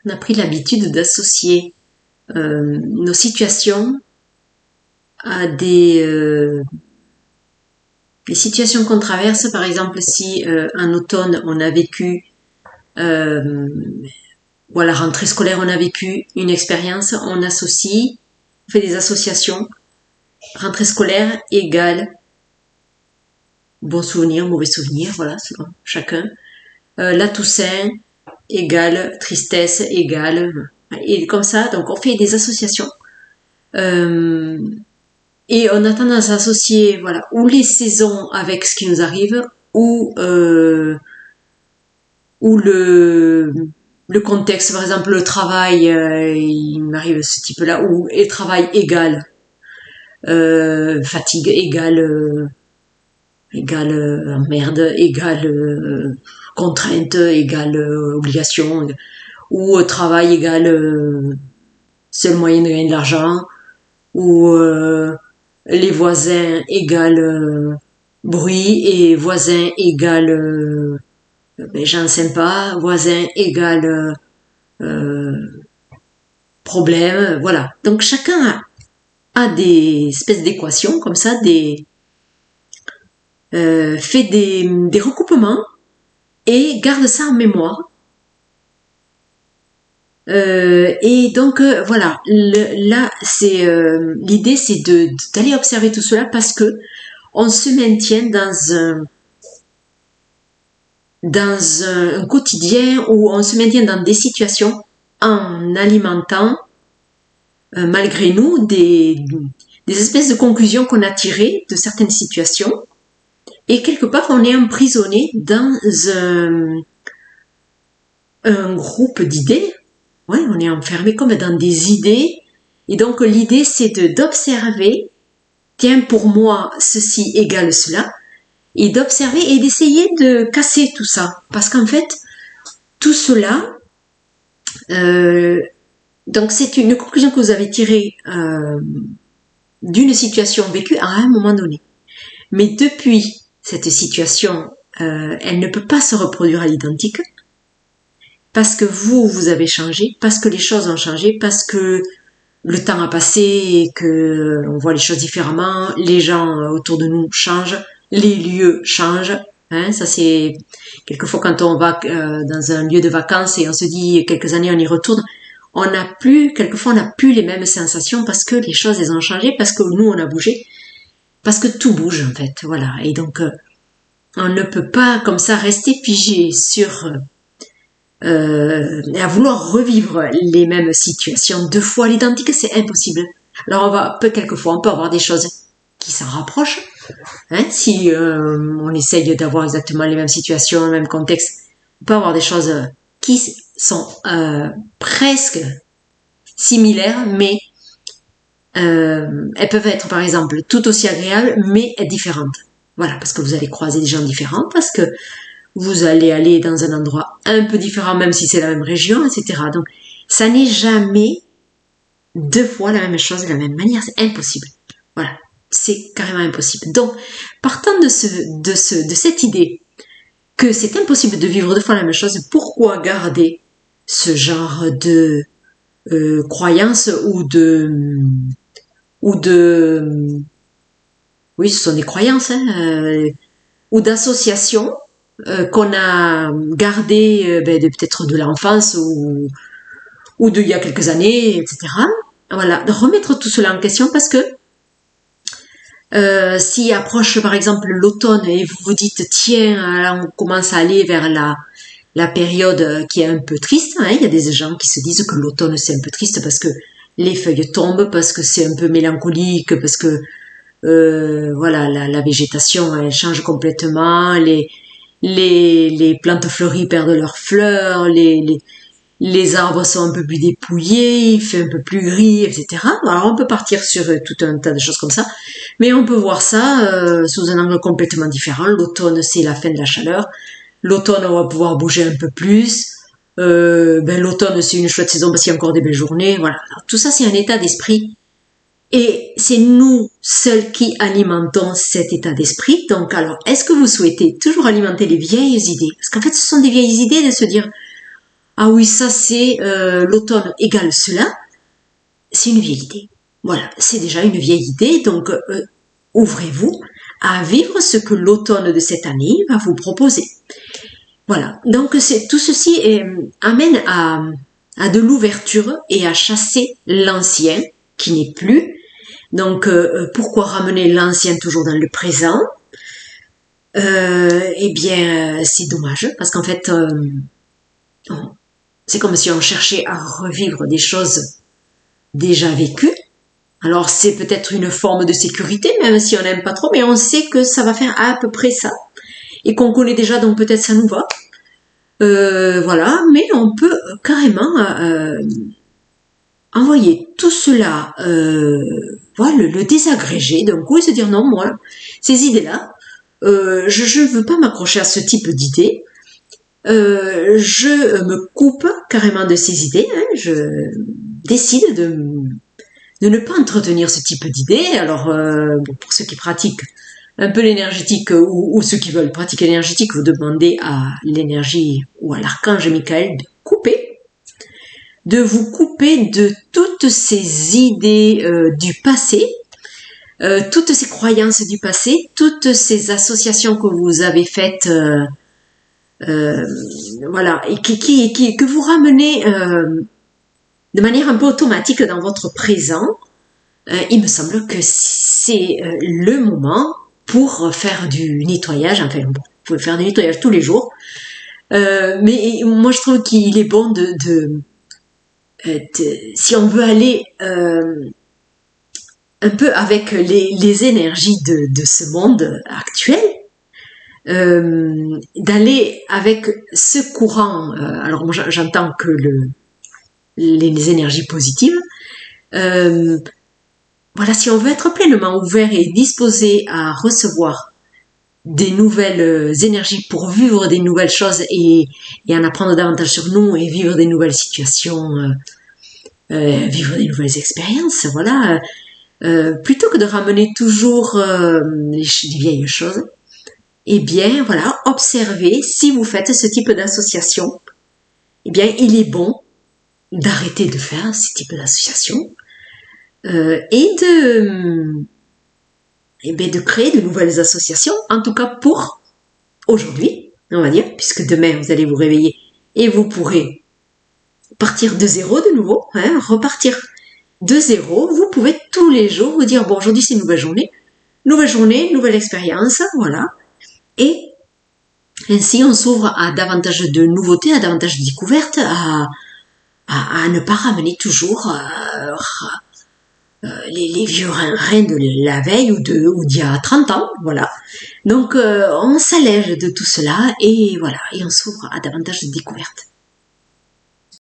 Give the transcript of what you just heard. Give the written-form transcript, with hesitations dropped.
On a pris l'habitude d'associer nos situations à des situations qu'on traverse. Par exemple, si en automne on a vécu ou à la rentrée scolaire on a vécu une expérience, on associe, on fait des associations. Rentrée scolaire égale bon souvenir, mauvais souvenir, voilà, selon chacun. La Toussaint égale tristesse égale, et comme ça, donc on fait des associations. Et on a tendance à associer, voilà, ou les saisons avec ce qui nous arrive, ou le contexte, par exemple le travail, il m'arrive ce type-là, ou et travail égal fatigue égale merde égale contrainte égale obligation, ou travail égale seul moyen de gagner de l'argent, ou les voisins égale bruit, et voisins égale gens sympas, voisins égale problème, voilà. Donc chacun a des espèces d'équations comme ça, fait des recoupements et garde ça en mémoire. Et donc voilà, là c'est l'idée, c'est d'aller observer tout cela, parce que on se maintient dans un quotidien où on se maintient dans des situations en alimentant malgré nous des espèces de conclusions qu'on a tirées de certaines situations, et quelque part on est emprisonné dans un groupe d'idées. Ouais, on est enfermé comme dans des idées, et donc l'idée c'est d'observer, tiens, pour moi ceci égale cela, et d'observer et d'essayer de casser tout ça, parce qu'en fait tout cela, donc c'est une conclusion que vous avez tirée d'une situation vécue à un moment donné, mais depuis cette situation, elle ne peut pas se reproduire à l'identique, parce que vous avez changé, parce que les choses ont changé, parce que le temps a passé et que on voit les choses différemment, les gens autour de nous changent, les lieux changent. Hein, ça c'est quelquefois quand on va dans un lieu de vacances et on se dit quelques années on y retourne, quelquefois on n'a plus les mêmes sensations, parce que les choses elles ont changé, parce que nous on a bougé, parce que tout bouge en fait, voilà. Et donc on ne peut pas comme ça rester figé sur à vouloir revivre les mêmes situations deux fois à l'identique, c'est impossible. Alors quelquefois on peut avoir des choses qui s'en rapprochent, hein, si on essaye d'avoir exactement les mêmes situations, le même contexte, on peut avoir des choses qui sont presque similaires, mais elles peuvent être par exemple tout aussi agréables mais différentes. Voilà, parce que vous allez croiser des gens différents, parce que vous allez aller dans un endroit un peu différent, même si c'est la même région, etc. Donc, ça n'est jamais deux fois la même chose de la même manière, c'est impossible. Voilà, c'est carrément impossible. Donc, partant de cette idée que c'est impossible de vivre deux fois la même chose, pourquoi garder ce genre de croyances oui, ce sont des croyances, hein, ou d'associations qu'on a gardé peut-être de l'enfance ou d'il y a quelques années, etc. Voilà, de remettre tout cela en question, parce que si approche par exemple l'automne et vous vous dites tiens, là on commence à aller vers la période qui est un peu triste, hein, il y a des gens qui se disent que l'automne c'est un peu triste parce que les feuilles tombent, parce que c'est un peu mélancolique, parce que voilà, la végétation elle change complètement, les plantes fleuries perdent leurs fleurs, les arbres sont un peu plus dépouillés, il fait un peu plus gris, etc. Alors on peut partir sur tout un tas de choses comme ça, mais on peut voir ça sous un angle complètement différent. L'automne c'est la fin de la chaleur, l'automne on va pouvoir bouger un peu plus, l'automne c'est une chouette saison parce qu'il y a encore des belles journées, voilà. Alors, tout ça c'est un état d'esprit. Et c'est nous seuls qui alimentons cet état d'esprit. Donc alors, est-ce que vous souhaitez toujours alimenter les vieilles idées? Parce qu'en fait, ce sont des vieilles idées de se dire ah oui, ça c'est l'automne égale cela, c'est une vieille idée. Voilà, c'est déjà une vieille idée, donc ouvrez-vous à vivre ce que l'automne de cette année va vous proposer. Voilà, donc tout ceci amène à de l'ouverture et à chasser l'ancien qui n'est plus. Donc pourquoi ramener l'ancien toujours dans le présent? Eh bien, c'est dommage parce qu'en fait, c'est comme si on cherchait à revivre des choses déjà vécues. Alors c'est peut-être une forme de sécurité, même si on n'aime pas trop, mais on sait que ça va faire à peu près ça et qu'on connaît déjà, donc peut-être ça nous va. Voilà, mais on peut carrément envoyer tout cela, voilà, le désagréger d'un coup et se dire non, moi, ces idées-là, je ne veux pas m'accrocher à ce type d'idées. Je me coupe carrément de ces idées. Hein, je décide de ne pas entretenir ce type d'idées. Alors, bon, pour ceux qui pratiquent un peu l'énergétique ou ceux qui veulent pratiquer l'énergétique, vous demandez à l'énergie ou à l'archange Michael de vous couper de toutes ces idées du passé, toutes ces croyances du passé, toutes ces associations que vous avez faites, voilà, et que vous ramenez de manière un peu automatique dans votre présent. Il me semble que c'est le moment pour faire du nettoyage. Enfin, bon, vous pouvez faire du nettoyage tous les jours, mais moi je trouve qu'il est bon si on veut aller un peu avec les énergies de ce monde actuel, d'aller avec ce courant. Alors moi j'entends que les énergies positives. Voilà, si on veut être pleinement ouvert et disposé à recevoir des nouvelles énergies pour vivre des nouvelles choses et en apprendre davantage sur nous et vivre des nouvelles situations, vivre des nouvelles expériences, voilà. Plutôt que de ramener toujours les vieilles choses, eh bien, voilà, observez si vous faites ce type d'association. Eh bien, il est bon d'arrêter de faire ce type d'association et de créer de nouvelles associations, en tout cas pour aujourd'hui, on va dire, puisque demain vous allez vous réveiller et vous pourrez partir de zéro de nouveau, hein, repartir de zéro. Vous pouvez tous les jours vous dire, bon, aujourd'hui c'est une nouvelle journée, nouvelle expérience, voilà. Et ainsi on s'ouvre à davantage de nouveautés, à davantage de découvertes, à ne pas ramener toujours les vieux reins de la veille ou d'il y a 30 ans, voilà. Donc on s'allège de tout cela et voilà, et on s'ouvre à davantage de découvertes.